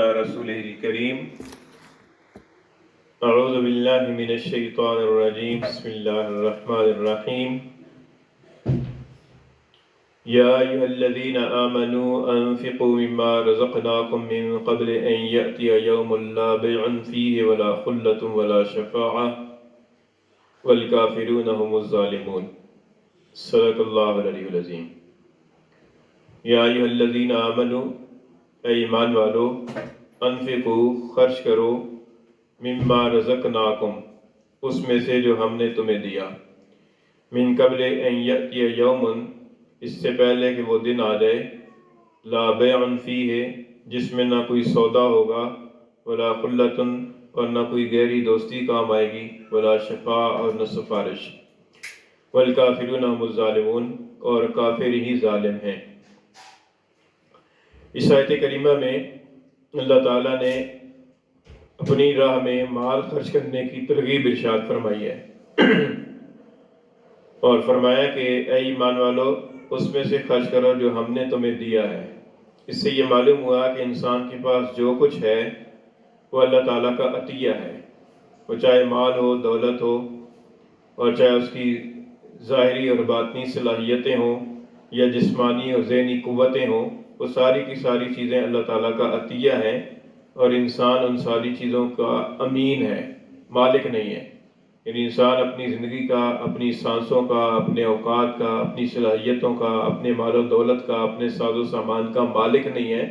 رسوله الكريم اعوذ باللہ من الشیطان الرجیم بسم اللہ الرحمن الرحیم یا ایہا الذین آمنوا انفقوا مما رزقناکم من قبل ان یأتی یوم لا بیع فیہ ولا خلة ولا شفاعة والکافرون هم الظالمون صدق اللہ العلی العظیم۔ یا ایہا الذین آمنوا، اے ایمان والو، انفقوا، خرچ کرو، مما رزقناکم، اس میں سے جو ہم نے تمہیں دیا، من قبل ان یأتی یوم، اس سے پہلے کہ وہ دن آ جائے، لا بیع فیہ، جس میں نہ کوئی سودا ہوگا، ولا خلۃ، اور نہ کوئی گہری دوستی کام آئے گی، ولا شفاع، اور نہ سفارش، والکافرون هم الظالمون، اور کافر ہی ظالم ہیں۔ اس آیت کریمہ میں اللہ تعالیٰ نے اپنی راہ میں مال خرچ کرنے کی ترغیب ارشاد فرمائی ہے اور فرمایا کہ اے ایمان والو، اس میں سے خرچ کرو جو ہم نے تمہیں دیا ہے۔ اس سے یہ معلوم ہوا کہ انسان کے پاس جو کچھ ہے وہ اللہ تعالیٰ کا عطیہ ہے، وہ چاہے مال ہو، دولت ہو، اور چاہے اس کی ظاہری اور باطنی صلاحیتیں ہوں یا جسمانی اور ذہنی قوتیں ہوں، وہ ساری کی ساری چیزیں اللہ تعالیٰ کا عطیہ ہیں، اور انسان ان ساری چیزوں کا امین ہے، مالک نہیں ہے۔ یعنی انسان اپنی زندگی کا، اپنی سانسوں کا، اپنے اوقات کا، اپنی صلاحیتوں کا، اپنے مال و دولت کا، اپنے ساز و سامان کا مالک نہیں ہے،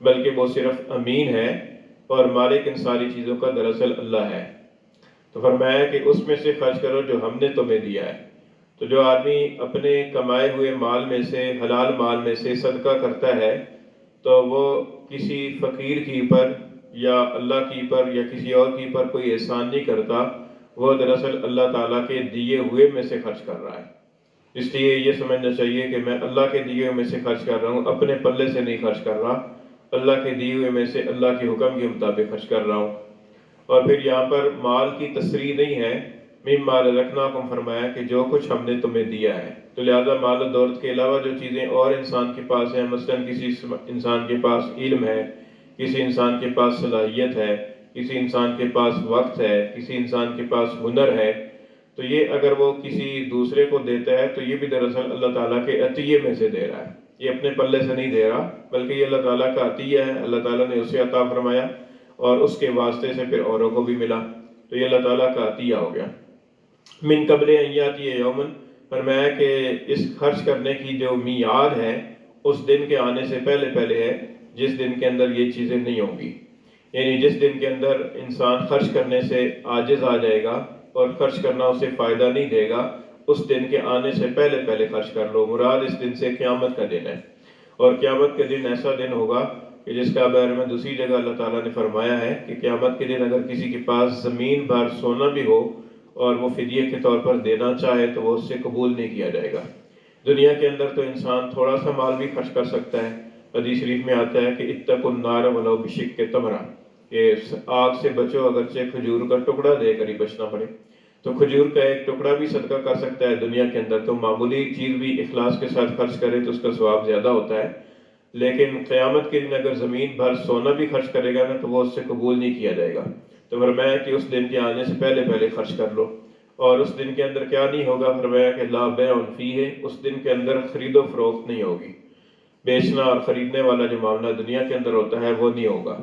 بلکہ وہ صرف امین ہے، اور مالک ان ساری چیزوں کا دراصل اللہ ہے۔ تو فرمایا کہ اس میں سے خرچ کرو جو ہم نے تمہیں دیا ہے۔ تو جو آدمی اپنے کمائے ہوئے مال میں سے، حلال مال میں سے صدقہ کرتا ہے، تو وہ کسی فقیر کی پر یا اللہ کی پر یا کسی اور کی پر کوئی احسان نہیں کرتا، وہ دراصل اللہ تعالیٰ کے دیے ہوئے میں سے خرچ کر رہا ہے۔ اس لیے یہ سمجھنا چاہیے کہ میں اللہ کے دیے ہوئے میں سے خرچ کر رہا ہوں، اپنے پلے سے نہیں خرچ کر رہا، اللہ کے دیے ہوئے میں سے اللہ کے حکم کے مطابق خرچ کر رہا ہوں۔ اور پھر یہاں پر مال کی تصریح نہیں ہے، مما رزقناکم، فرمایا کہ جو کچھ ہم نے تمہیں دیا ہے۔ تو لہذا مال و دولت کے علاوہ جو چیزیں اور انسان کے پاس ہیں، مثلاً کسی انسان کے پاس علم ہے، کسی انسان کے پاس صلاحیت ہے، کسی انسان کے پاس وقت ہے، کسی انسان کے پاس ہنر ہے، تو یہ اگر وہ کسی دوسرے کو دیتا ہے تو یہ بھی دراصل اللہ تعالیٰ کے عطیے میں سے دے رہا ہے، یہ اپنے پلے سے نہیں دے رہا، بلکہ یہ اللہ تعالیٰ کا عطیہ ہے، اللہ تعالیٰ نے اسے عطا فرمایا اور اس کے واسطے سے پھر اوروں کو بھی ملا، تو یہ اللہ تعالیٰ کا عطیہ ہو گیا۔ من قبل ان یاتی یومن، فرمایا کہ اس خرچ کرنے کی جو میعاد ہے اس دن کے آنے سے پہلے پہلے ہے، جس دن کے اندر یہ چیزیں نہیں ہوں گی۔ یعنی جس دن کے اندر انسان خرچ کرنے سے عاجز آ جائے گا اور خرچ کرنا اسے فائدہ نہیں دے گا، اس دن کے آنے سے پہلے پہلے خرچ کر لو۔ مراد اس دن سے قیامت کا دن ہے، اور قیامت کے دن ایسا دن ہوگا کہ جس کا بارے میں دوسری جگہ اللہ تعالیٰ نے فرمایا ہے کہ قیامت کے دن اگر کسی کے پاس زمین بھر سونا بھی ہو اور وہ فدیے کے طور پر دینا چاہے تو وہ اس سے قبول نہیں کیا جائے گا۔ دنیا کے اندر تو انسان تھوڑا سا مال بھی خرچ کر سکتا ہے۔ حدیث شریف میں آتا ہے کہ اتقوا النار ولو بشق تمرہ، کہ آگ سے بچو اگرچہ کھجور کا ٹکڑا دے کر ہی بچنا پڑے۔ تو کھجور کا ایک ٹکڑا بھی صدقہ کر سکتا ہے دنیا کے اندر، تو معمولی چیز بھی اخلاص کے ساتھ خرچ کرے تو اس کا ثواب زیادہ ہوتا ہے۔ لیکن قیامت کے دن اگر زمین بھر سونا بھی خرچ کرے گا نا تو وہ اس سے قبول نہیں کیا جائے گا۔ تو فرمایا کہ اس دن کے آنے سے پہلے پہلے خرچ کر لو۔ اور اس دن کے اندر کیا نہیں ہوگا؟ فرمایا کہ لا بیع فیہ، اس دن کے اندر خرید و فروخت نہیں ہوگی، بیچنا اور خریدنے والا جو معاملہ دنیا کے اندر ہوتا ہے وہ نہیں ہوگا۔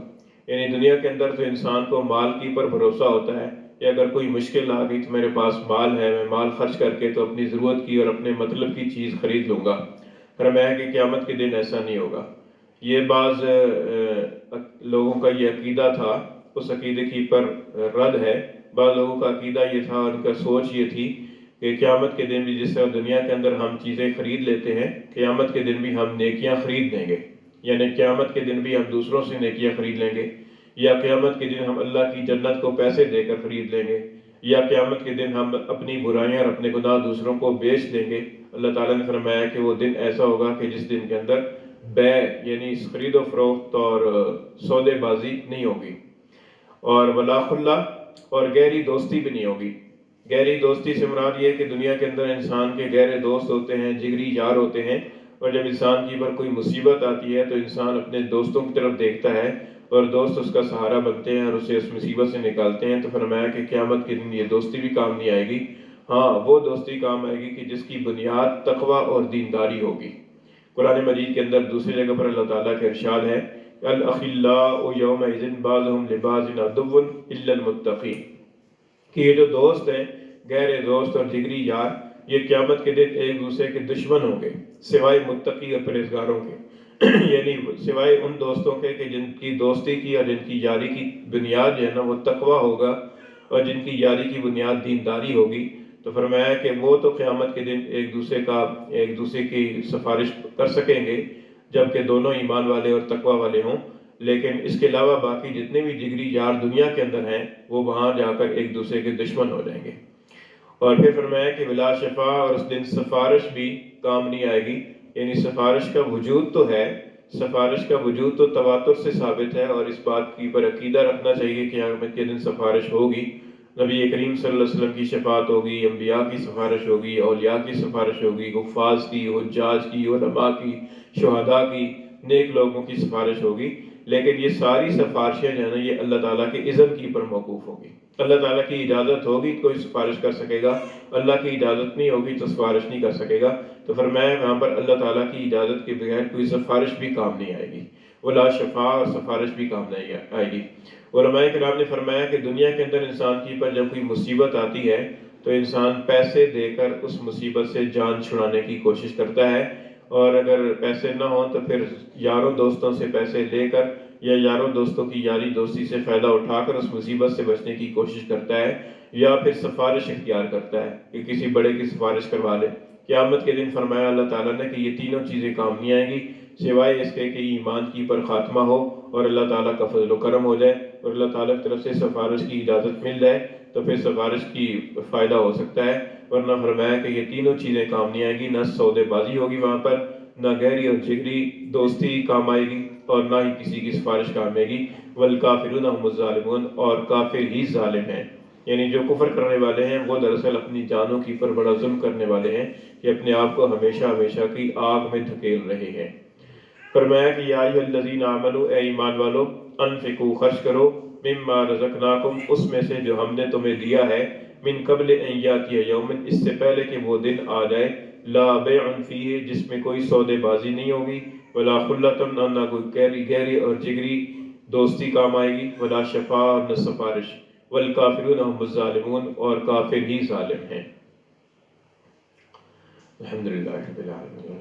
یعنی دنیا کے اندر تو انسان کو مال کی پر بھروسہ ہوتا ہے کہ اگر کوئی مشکل آ گئی تو میرے پاس مال ہے، میں مال خرچ کر کے تو اپنی ضرورت کی اور اپنے مطلب کی چیز خرید لوں گا۔ فرمایا کہ قیامت کے دن ایسا نہیں ہوگا۔ یہ بعض لوگوں کا یہ عقیدہ تھا، اس عقیدے کی پر رد ہے۔ بعض لوگوں کا عقیدہ یہ تھا، ان کا سوچ یہ تھی کہ قیامت کے دن بھی جس طرح دنیا کے اندر ہم چیزیں خرید لیتے ہیں، قیامت کے دن بھی ہم نیکیاں خرید لیں گے، یعنی قیامت کے دن بھی ہم دوسروں سے نیکیاں خرید لیں گے، یا قیامت کے دن ہم اللہ کی جنت کو پیسے دے کر خرید لیں گے، یا قیامت کے دن ہم اپنی برائیاں اور اپنے گناہ دوسروں کو بیچ دیں گے۔ اللہ تعالیٰ نے فرمایا کہ وہ دن ایسا ہوگا کہ جس دن کے اندر بیع یعنی خرید و فروخت اور سودے بازی نہیں ہوگی، اور ولا خلہ، اور گہری دوستی بھی نہیں ہوگی۔ گہری دوستی سے مراد یہ ہے کہ دنیا کے اندر انسان کے گہرے دوست ہوتے ہیں، جگری یار ہوتے ہیں، اور جب انسان کی پر کوئی مصیبت آتی ہے تو انسان اپنے دوستوں کی طرف دیکھتا ہے اور دوست اس کا سہارا بنتے ہیں اور اسے اس مصیبت سے نکالتے ہیں، تو فرمایا کہ قیامت کے دن یہ دوستی بھی کام نہیں آئے گی، ہاں وہ دوستی کام آئے گی کہ جس کی بنیاد تقوی اور دینداری ہوگی۔ قرآن مجید کے اندر دوسری جگہ پر اللہ تعالیٰ کا ارشاد ہے، الاخلاء یومئذ بعضهم لبعض عدو الا المتقین، کہ یہ جو دوست ہیں، گہرے دوست اور جگری یار، یہ قیامت کے دن ایک دوسرے کے دشمن ہوں گے سوائے متقی اور پرہیزگاروں کے یعنی سوائے ان دوستوں کے کہ جن کی دوستی کی اور جن کی یاری کی بنیاد جو ہے نا وہ تقوی ہوگا اور جن کی یاری کی بنیاد دینداری ہوگی۔ تو فرمایا کہ وہ تو قیامت کے دن ایک دوسرے کی سفارش کر سکیں گے جبکہ دونوں ایمان والے اور تقوی والے ہوں، لیکن اس کے علاوہ باقی جتنے بھی جگری یار دنیا کے اندر ہیں وہ وہاں جا کر ایک دوسرے کے دشمن ہو جائیں گے۔ اور پھر فرمایا کہ ولا شفا، اور اس دن سفارش بھی کام نہیں آئے گی، یعنی سفارش کا وجود تو ہے، سفارش کا وجود تو تواتر سے ثابت ہے، اور اس بات کی پر عقیدہ رکھنا چاہیے کہ قیامت کے دن سفارش ہوگی، نبی کریم صلی اللہ علیہ وسلم کی شفاعت ہوگی، انبیاء کی سفارش ہوگی، اولیاء کی سفارش ہوگی، حفاظ کی، حجاج کی، علماء کی، شہداء کی، نیک لوگوں کی سفارش ہوگی، لیکن یہ ساری سفارشیں جو ہے نا یہ اللہ تعالیٰ کے اذن کی پر موقوف ہوگی۔ اللہ تعالیٰ کی اجازت ہوگی تو کوئی سفارش کر سکے گا، اللہ کی اجازت نہیں ہوگی تو سفارش نہیں کر سکے گا۔ تو فرمایا یہاں پر اللہ تعالیٰ کی اجازت کے بغیر کوئی سفارش بھی کام نہیں آئے گی، ولا شفاء، اور سفارش بھی کام نہیں آئے گی۔ علماء کرام نے فرمایا کہ دنیا کے اندر انسان کی پر جب کوئی مصیبت آتی ہے تو انسان پیسے دے کر اس مصیبت سے جان چھڑانے کی کوشش کرتا ہے، اور اگر پیسے نہ ہوں تو پھر یاروں دوستوں سے پیسے لے کر یا یاروں دوستوں کی یاری دوستی سے فائدہ اٹھا کر اس مصیبت سے بچنے کی کوشش کرتا ہے، یا پھر سفارش اختیار کرتا ہے کہ کسی بڑے کی سفارش کروا لے۔ قیامت کے دن فرمایا اللہ تعالیٰ نے کہ یہ تینوں چیزیں کام نہیں آئیں گی سوائے اس کے کہ ایمان کی پر خاتمہ ہو اور اللہ تعالیٰ کا فضل و کرم ہو جائے اور اللہ تعالیٰ کی طرف سے سفارش کی اجازت مل جائے تو پھر سفارش کی فائدہ ہو سکتا ہے، ورنہ فرمایا کہ یہ تینوں چیزیں کام نہیں آئیں گی، نہ سودے بازی ہوگی وہاں پر، نہ گہری اور جگری دوستی کام آئے گی، اور نہ ہی کسی کی سفارش کام آئے گی۔ والکافرون هم الظالمون، اور کافر ہی ظالم ہیں، یعنی جو کفر کرنے والے ہیں وہ دراصل اپنی جانوں کی پر بڑا ظلم کرنے والے ہیں کہ اپنے آپ کو ہمیشہ ہمیشہ کی آگ میں دھکیل رہے ہیں۔ فرمایا کہ یا ایھا الذین آمنوا، اے ایمان والو، انفقوا، خرچ کرو، مما رزقناکم، اس میں سے جو ہم نے تمہیں دیا ہے، من قبل ان یاتی یوم، اس سے پہلے کہ وہ دن آ جائے، لا بیع فیہ، جس میں کوئی سودے بازی نہیں ہوگی، ولا خلۃ، نہ کوئی گہری اور جگری دوستی کام آئے گی، ولا شفاء، نہ سفارش، والکافرون هم الظالمون، اور کافر ہی ظالم ہیں۔ الحمدللہ رب العالمین،